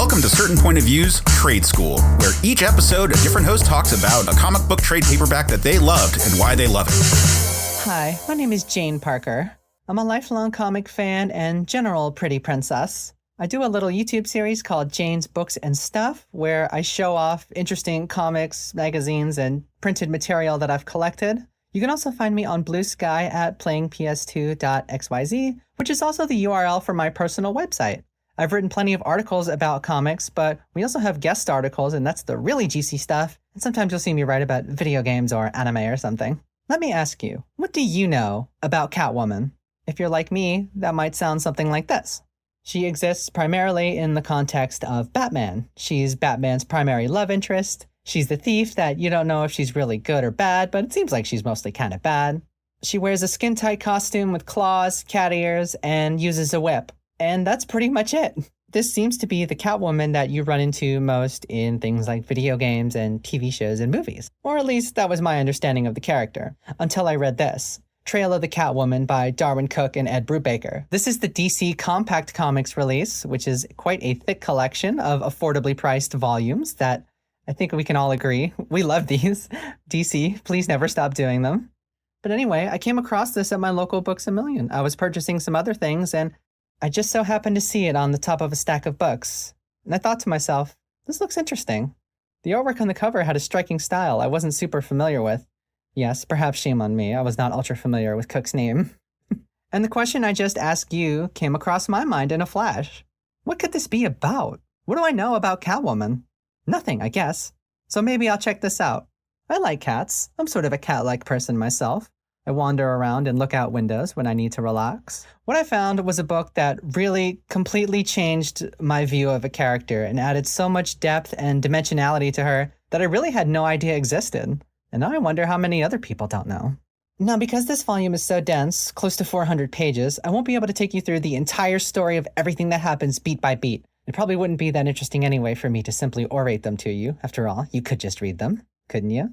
Welcome to Certain Point of Views Trade School, where each episode a different host talks about a comic book trade paperback that they loved and why they love it. Hi, my name is Jane Parker. I'm a lifelong comic fan and general pretty princess. I do a little YouTube series called Jane's Books and Stuff, where I show off interesting comics, magazines, and printed material that I've collected. You can also find me on Blue Sky at playingps2.xyz, which is also the URL for my personal website. I've written plenty of articles about comics, but we also have guest articles, and that's the really juicy stuff. And sometimes you'll see me write about video games or anime or something. Let me ask you, what do you know about Catwoman? If you're like me, that might sound something like this. She exists primarily in the context of Batman. She's Batman's primary love interest. She's the thief that you don't know if she's really good or bad, but it seems like she's mostly kind of bad. She wears a skin-tight costume with claws, cat ears, and uses a whip. And that's pretty much it. This seems to be the Catwoman that you run into most in things like video games and TV shows and movies. Or at least that was my understanding of the character, until I read this. Trail of the Catwoman by Darwin, Cooke, and Ed Brubaker. This is the DC Compact Comics release, which is quite a thick collection of affordably priced volumes that I think we can all agree. We love these. DC, please never stop doing them. But anyway, I came across this at my local Books A Million. I was purchasing some other things, and I just so happened to see it on the top of a stack of books. And I thought to myself, this looks interesting. The artwork on the cover had a striking style I wasn't super familiar with. Yes, perhaps shame on me. I was not ultra familiar with Cooke's name. And the question I just asked you came across my mind in a flash. What could this be about? What do I know about Catwoman? Nothing, I guess. So maybe I'll check this out. I like cats. I'm sort of a cat-like person myself. I wander around and look out windows when I need to relax. What I found was a book that really completely changed my view of a character and added so much depth and dimensionality to her that I really had no idea existed. And now I wonder how many other people don't know. Now, because this volume is so dense, close to 400 pages, I won't be able to take you through the entire story of everything that happens beat by beat. It probably wouldn't be that interesting anyway for me to simply orate them to you. After all, you could just read them, couldn't you?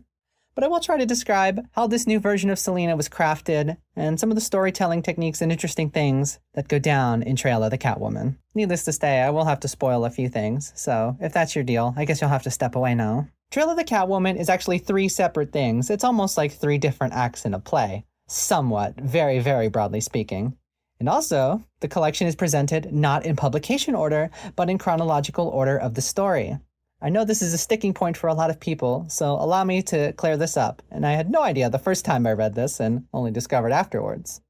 But I will try to describe how this new version of Selina was crafted and some of the storytelling techniques and interesting things that go down in Trail of the Catwoman. Needless to say, I will have to spoil a few things, so if that's your deal, I guess you'll have to step away now. Trail of the Catwoman is actually 3 separate things. It's almost like 3 different acts in a play. Somewhat, very, very broadly speaking. And also, the collection is presented not in publication order, but in chronological order of the story. I know this is a sticking point for a lot of people, so allow me to clear this up. And I had no idea the first time I read this and only discovered afterwards.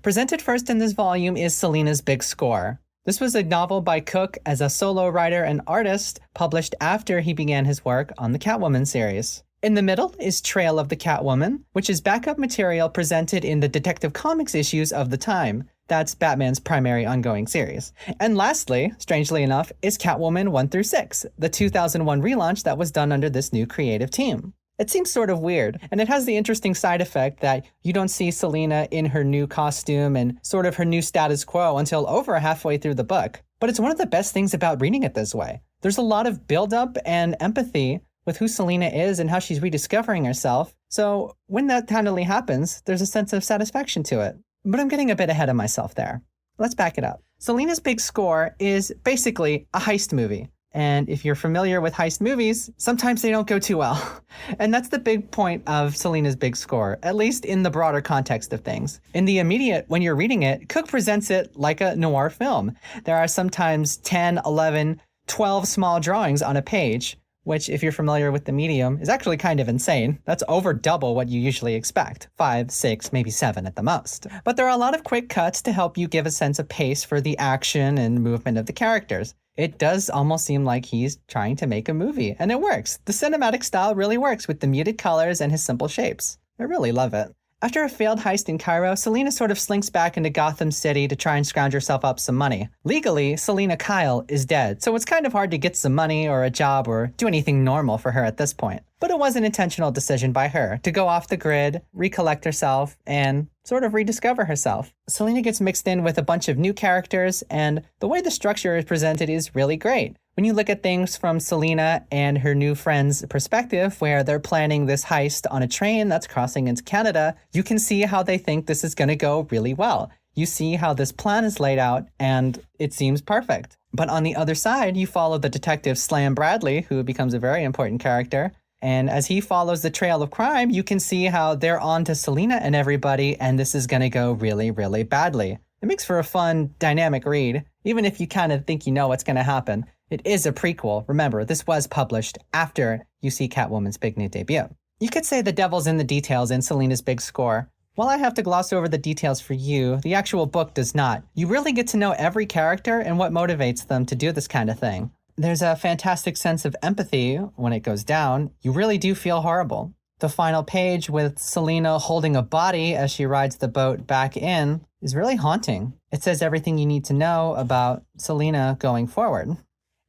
Presented first in this volume is Selina's Big Score. This was a novel by Cooke as a solo writer and artist published after he began his work on the Catwoman series. In the middle is Trail of the Catwoman, which is backup material presented in the Detective Comics issues of the time. That's Batman's primary ongoing series. And lastly, strangely enough, is Catwoman 1-6, the 2001 relaunch that was done under this new creative team. It seems sort of weird, and it has the interesting side effect that you don't see Selina in her new costume and sort of her new status quo until over halfway through the book. But it's one of the best things about reading it this way. There's a lot of build-up and empathy with who Selina is and how she's rediscovering herself. So when that finally happens, there's a sense of satisfaction to it. But I'm getting a bit ahead of myself there. Let's back it up. Selina's Big Score is basically a heist movie. And if you're familiar with heist movies, sometimes they don't go too well. And that's the big point of Selina's Big Score, at least in the broader context of things. In the immediate, when you're reading it, Cooke presents it like a noir film. There are sometimes 10, 11, 12 small drawings on a page, which, if you're familiar with the medium, is actually kind of insane. That's over double what you usually expect. 5, 6, maybe 7 at the most. But there are a lot of quick cuts to help you give a sense of pace for the action and movement of the characters. It does almost seem like he's trying to make a movie, and it works. The cinematic style really works with the muted colors and his simple shapes. I really love it. After a failed heist in Cairo, Selina sort of slinks back into Gotham City to try and scrounge herself up some money. Legally, Selina Kyle is dead, so it's kind of hard to get some money or a job or do anything normal for her at this point. But it was an intentional decision by her to go off the grid, recollect herself, and sort of rediscover herself. Selina gets mixed in with a bunch of new characters, and the way the structure is presented is really great. When you look at things from Selina and her new friend's perspective, where they're planning this heist on a train that's crossing into Canada, you can see how they think this is going to go really well. You see how this plan is laid out, and it seems perfect. But on the other side, you follow the detective Slam Bradley, who becomes a very important character. And as he follows the trail of crime, you can see how they're on to Selina and everybody, and this is going to go really, really badly. It makes for a fun, dynamic read, even if you kind of think you know what's going to happen. It is a prequel. Remember, this was published after you see Catwoman's big new debut. You could say the devil's in the details in Selina's big score. While I have to gloss over the details for you, the actual book does not. You really get to know every character and what motivates them to do this kind of thing. There's a fantastic sense of empathy when it goes down. You really do feel horrible. The final page with Selina holding a body as she rides the boat back in is really haunting. It says everything you need to know about Selina going forward.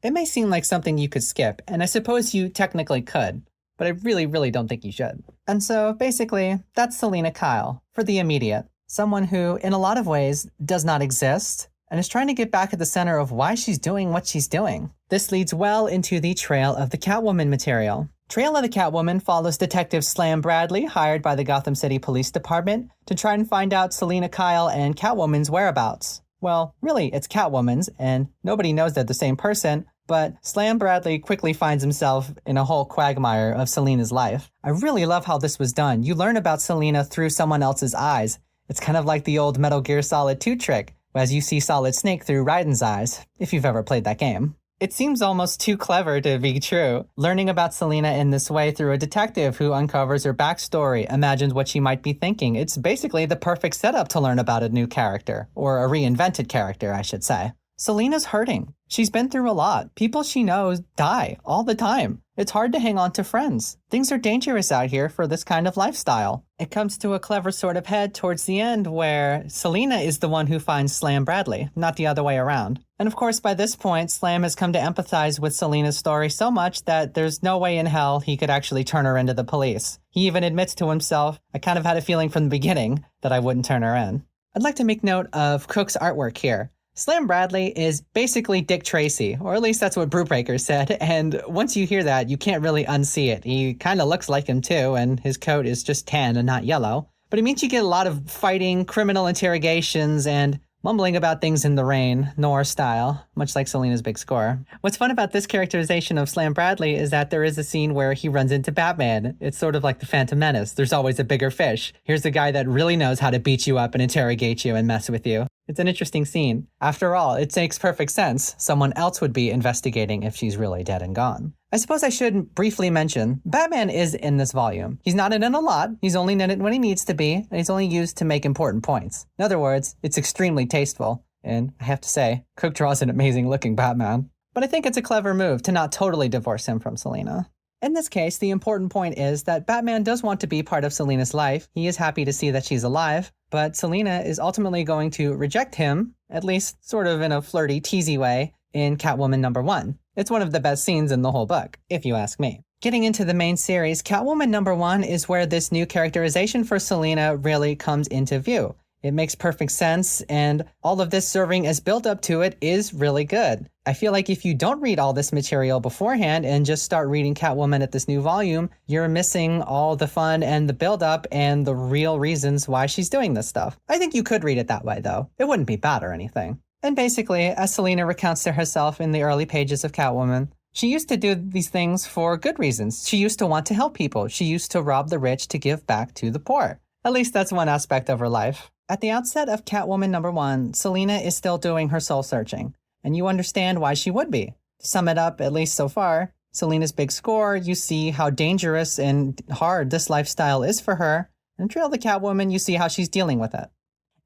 It may seem like something you could skip, and I suppose you technically could, but I really, really don't think you should. And so basically, that's Selina Kyle for the immediate. Someone who, in a lot of ways, does not exist and is trying to get back at the center of why she's doing what she's doing. This leads well into the Trail of the Catwoman material. Trail of the Catwoman follows Detective Slam Bradley, hired by the Gotham City Police Department, to try and find out Selina Kyle and Catwoman's whereabouts. Well, really, it's Catwoman's, and nobody knows they're the same person, but Slam Bradley quickly finds himself in a whole quagmire of Selina's life. I really love how this was done. You learn about Selina through someone else's eyes. It's kind of like the old Metal Gear Solid 2 trick, as you see Solid Snake through Raiden's eyes, if you've ever played that game. It seems almost too clever to be true. Learning about Selina in this way through a detective who uncovers her backstory, imagines what she might be thinking. It's basically the perfect setup to learn about a new character, or a reinvented character, I should say. Selina's hurting. She's been through a lot. People she knows die all the time. It's hard to hang on to friends. Things are dangerous out here for this kind of lifestyle. It comes to a clever sort of head towards the end where Selina is the one who finds Slam Bradley, not the other way around. And of course, by this point, Slam has come to empathize with Selina's story so much that there's no way in hell he could actually turn her into the police. He even admits to himself, I kind of had a feeling from the beginning that I wouldn't turn her in. I'd like to make note of Cooke's artwork here. Slam Bradley is basically Dick Tracy, or at least that's what Brewbreaker said, and once you hear that, you can't really unsee it. He kind of looks like him too, and his coat is just tan and not yellow. But it means you get a lot of fighting, criminal interrogations, and mumbling about things in the rain, noir style, much like Selina's big score. What's fun about this characterization of Slam Bradley is that there is a scene where he runs into Batman. It's sort of like the Phantom Menace. There's always a bigger fish. Here's the guy that really knows how to beat you up and interrogate you and mess with you. It's an interesting scene. After all, it makes perfect sense. Someone else would be investigating if she's really dead and gone. I suppose I should briefly mention, Batman is in this volume. He's not in it a lot. He's only in it when he needs to be, and he's only used to make important points. In other words, it's extremely tasteful. And I have to say, Cooke draws an amazing looking Batman. But I think it's a clever move to not totally divorce him from Selina. In this case, the important point is that Batman does want to be part of Selina's life. He is happy to see that she's alive, but Selina is ultimately going to reject him, at least sort of in a flirty, teasy way, in Catwoman #1. It's one of the best scenes in the whole book, if you ask me. Getting into the main series, Catwoman #1 is where this new characterization for Selina really comes into view. It makes perfect sense, and all of this serving as build-up to it is really good. I feel like if you don't read all this material beforehand and just start reading Catwoman at this new volume, you're missing all the fun and the build-up and the real reasons why she's doing this stuff. I think you could read it that way, though. It wouldn't be bad or anything. And basically, as Selina recounts to herself in the early pages of Catwoman, she used to do these things for good reasons. She used to want to help people. She used to rob the rich to give back to the poor. At least that's one aspect of her life. At the outset of Catwoman #1, Selina is still doing her soul searching, and you understand why she would be. To sum it up, at least so far, Selina's big score, you see how dangerous and hard this lifestyle is for her, and Trail the Catwoman, you see how she's dealing with it.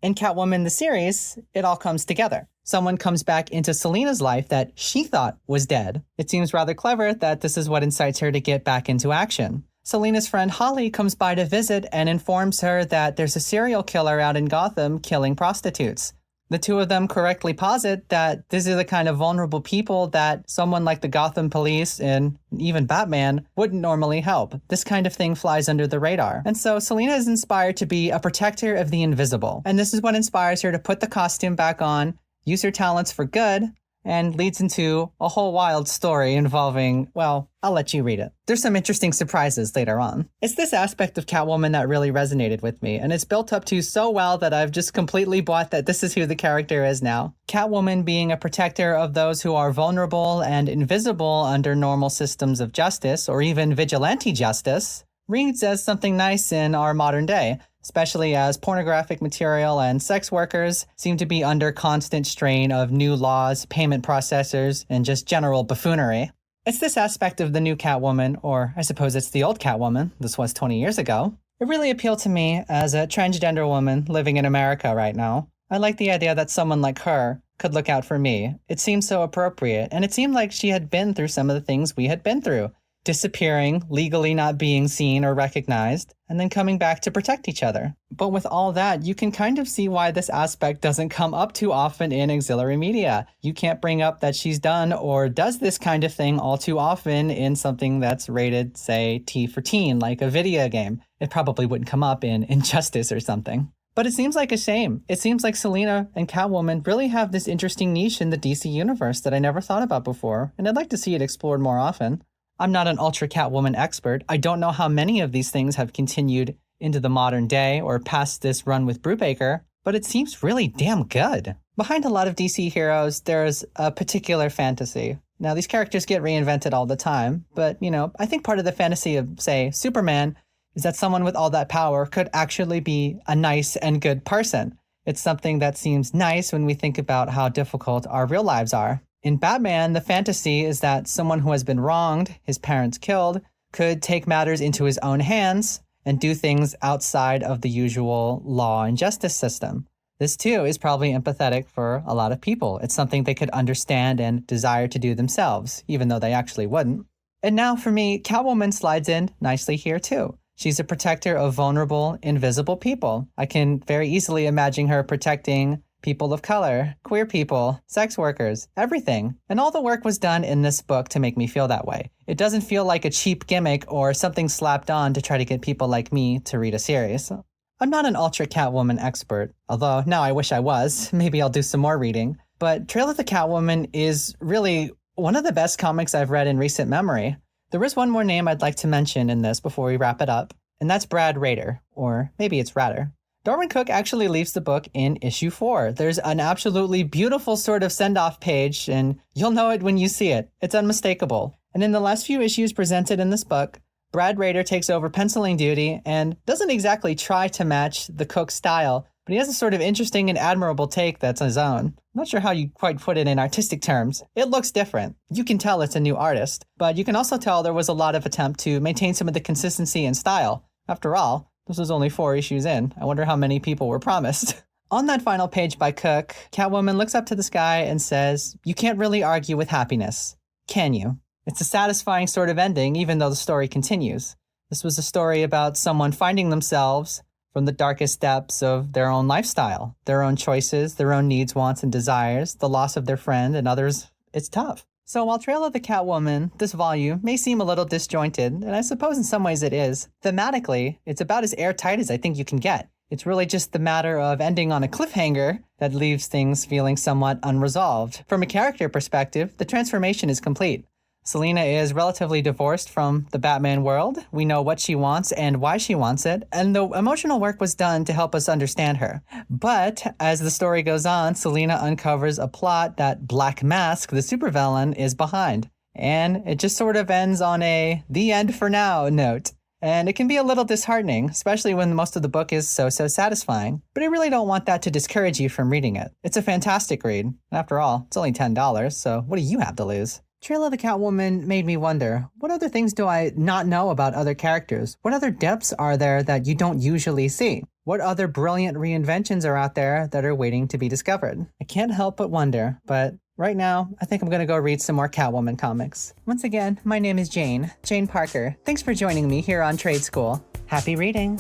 In Catwoman the series, it all comes together. Someone comes back into Selina's life that she thought was dead. It seems rather clever that this is what incites her to get back into action. Selina's friend Holly comes by to visit and informs her that there's a serial killer out in Gotham killing prostitutes. The two of them correctly posit that these are the kind of vulnerable people that someone like the Gotham police and even Batman wouldn't normally help. This kind of thing flies under the radar. And so Selina is inspired to be a protector of the invisible. And this is what inspires her to put the costume back on, use her talents for good, and leads into a whole wild story involving, well, I'll let you read it. There's some interesting surprises later on. It's this aspect of Catwoman that really resonated with me, and it's built up to so well that I've just completely bought that this is who the character is now. Catwoman being a protector of those who are vulnerable and invisible under normal systems of justice, or even vigilante justice, reads as something nice in our modern day, especially as pornographic material and sex workers seem to be under constant strain of new laws, payment processors, and just general buffoonery. It's this aspect of the new Catwoman, or I suppose it's the old Catwoman, this was 20 years ago. It really appealed to me as a transgender woman living in America right now. I like the idea that someone like her could look out for me. It seemed so appropriate, and it seemed like she had been through some of the things we had been through. Disappearing, legally not being seen or recognized, and then coming back to protect each other. But with all that, you can kind of see why this aspect doesn't come up too often in auxiliary media. You can't bring up that she's done or does this kind of thing all too often in something that's rated, say, T for teen, like a video game. It probably wouldn't come up in Injustice or something. But it seems like a shame. It seems like Selina and Catwoman really have this interesting niche in the DC universe that I never thought about before, and I'd like to see it explored more often. I'm not an Ultra Catwoman expert. I don't know how many of these things have continued into the modern day or past this run with Brubaker, but it seems really damn good. Behind a lot of DC heroes, there's a particular fantasy. Now, these characters get reinvented all the time, but, I think part of the fantasy of, say, Superman is that someone with all that power could actually be a nice and good person. It's something that seems nice when we think about how difficult our real lives are. In Batman, the fantasy is that someone who has been wronged, his parents killed, could take matters into his own hands and do things outside of the usual law and justice system. This, too, is probably empathetic for a lot of people. It's something they could understand and desire to do themselves, even though they actually wouldn't. And now, for me, Catwoman slides in nicely here, too. She's a protector of vulnerable, invisible people. I can very easily imagine her protecting people of color, queer people, sex workers, everything. And all the work was done in this book to make me feel that way. It doesn't feel like a cheap gimmick or something slapped on to try to get people like me to read a series. I'm not an Ultra Catwoman expert, although now I wish I was. Maybe I'll do some more reading. But Trail of the Catwoman is really one of the best comics I've read in recent memory. There is one more name I'd like to mention in this before we wrap it up, and that's Brad Rader, or maybe it's Rader. Darwin Cooke actually leaves the book in issue 4. There's an absolutely beautiful sort of send-off page, and you'll know it when you see it. It's unmistakable. And in the last few issues presented in this book, Brad Rader takes over penciling duty and doesn't exactly try to match the Cooke style, but he has a sort of interesting and admirable take that's his own. I'm not sure how you quite put it in artistic terms. It looks different. You can tell it's a new artist, but you can also tell there was a lot of attempt to maintain some of the consistency and style. After all, this was only 4 issues in. I wonder how many people were promised. On that final page by Cooke, Catwoman looks up to the sky and says, "You can't really argue with happiness, can you?" It's a satisfying sort of ending, even though the story continues. This was a story about someone finding themselves from the darkest depths of their own lifestyle, their own choices, their own needs, wants, and desires, the loss of their friend and others. It's tough. So while Trail of the Catwoman, this volume, may seem a little disjointed, and I suppose in some ways it is, thematically, it's about as airtight as I think you can get. It's really just the matter of ending on a cliffhanger that leaves things feeling somewhat unresolved. From a character perspective, the transformation is complete. Selina is relatively divorced from the Batman world. We know what she wants and why she wants it, and the emotional work was done to help us understand her. But as the story goes on, Selina uncovers a plot that Black Mask, the supervillain, is behind. And it just sort of ends on a "the end for now" note. And it can be a little disheartening, especially when most of the book is so satisfying. But I really don't want that to discourage you from reading it. It's a fantastic read. After all, it's only $10, so what do you have to lose? Trail of the Catwoman made me wonder, what other things do I not know about other characters? What other depths are there that you don't usually see? What other brilliant reinventions are out there that are waiting to be discovered? I can't help but wonder, but right now, I think I'm going to go read some more Catwoman comics. Once again, my name is Jane Parker. Thanks for joining me here on Trade School. Happy reading.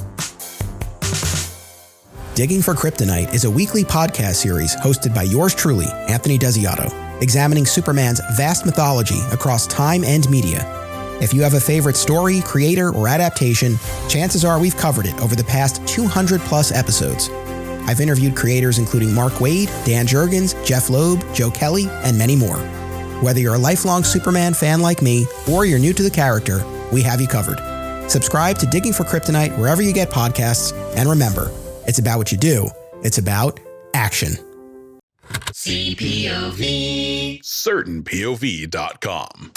Digging for Kryptonite is a weekly podcast series hosted by yours truly, Anthony Desiato, examining Superman's vast mythology across time and media. If you have a favorite story, creator, or adaptation, chances are we've covered it over the past 200 plus episodes. I've interviewed creators including Mark Waid, Dan Jurgens, Jeff Loeb, Joe Kelly, and many more. Whether you're a lifelong Superman fan like me, or you're new to the character, we have you covered. Subscribe to Digging for Kryptonite wherever you get podcasts, and remember, it's about what you do. It's about action. CPOV. CertainPOV.com.